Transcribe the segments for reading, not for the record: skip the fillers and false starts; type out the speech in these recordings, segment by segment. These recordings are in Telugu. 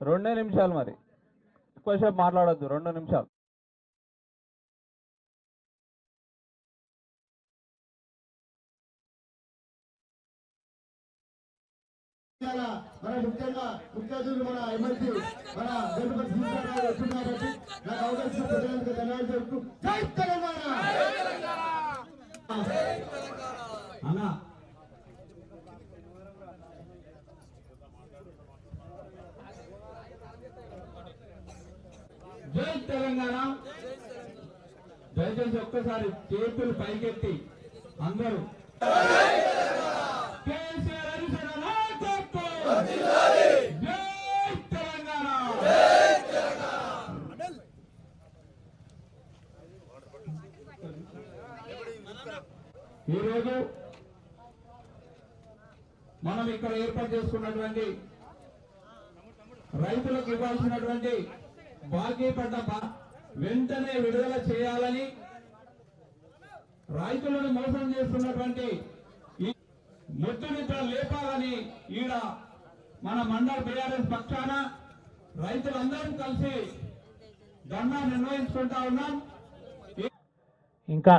2 నిమిషాలు, మరి ఎక్కువసేపు మాట్లాడొద్దు, 2 నిమిషాలు. మన ముఖ్యంగా ముఖ్య అతిథులు మన ఎమ్మెల్సీ మన గణపతి శ్రీనివాసరావు గారు వచ్చినారు కాబట్టి నాకు అవకాశం ప్రజలకు ధన్యవాదాలు చెప్తూ జై తెలంగాణ అన్న. జై తెలంగాణ. దయచేసి ఒక్కసారి చేతులు పైకెత్తి అందరూ ఈరోజు మనం ఇక్కడ ఏర్పాటు చేసుకున్నటువంటి రైతులకు ఇవ్వాల్సినటువంటి బాకీ పడ్డ వెంటనే విడుదల చేయాలని, రైతులను మోసం చేస్తున్నటువంటి ముద్దునిద్ర లేపాలని ఈడ మన మండల బీఆర్ఎస్ పక్షాన రైతులందరం కలిసి ధర్నా నిర్వహించుకుంటా ఉన్నాం. ఇంకా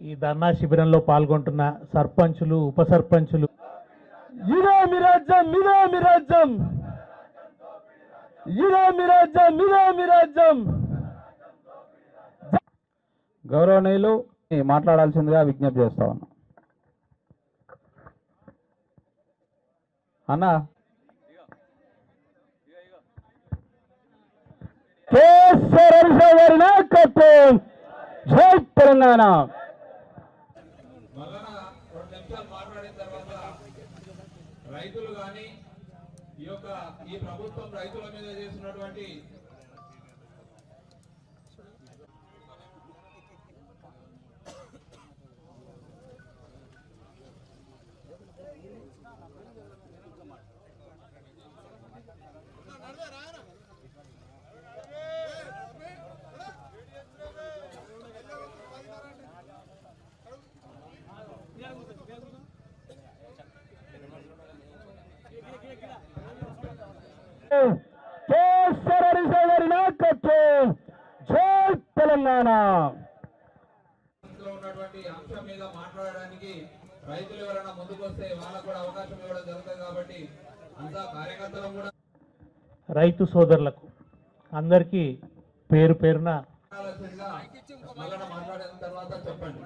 ఈ ధర్నా శిబిరంలో పాల్గొంటున్న సర్పంచులు, ఉప సర్పంచులు, ఇదే మీ రాజ్యం, ఇదే మీ రాజ్యం, ఇదే మీ రాజ్యం, ఇదే మీ రాజ్యం. గౌరవనీయులు మాట్లాడాల్సిందిగా విజ్ఞప్తి చేస్తా ఉన్నా. అన్నా, కేసీఆర్ గారి నాయకత్వం, జై తెలంగాణ. మళ్ళా 2 నిమిషాలు మాట్లాడిన తర్వాత రైతులు కానీ ఈ ప్రభుత్వం రైతుల మీద చేసినటువంటి కేసీఆర్ గారి నాయకత్వం, జై తెలంగాణ. ఉన్నటువంటి అంశం మీద మాట్లాడడానికి రైతులు ఎవరైనా ముందుకు వస్తే వాళ్ళకు కూడా అవకాశం ఇవ్వడం జరుగుతుంది కాబట్టి అంతా కార్యకర్తలు కూడా రైతు సోదరులకు అందరికీ పేరు పేరున మాట్లాడిన తర్వాత చెప్పండి.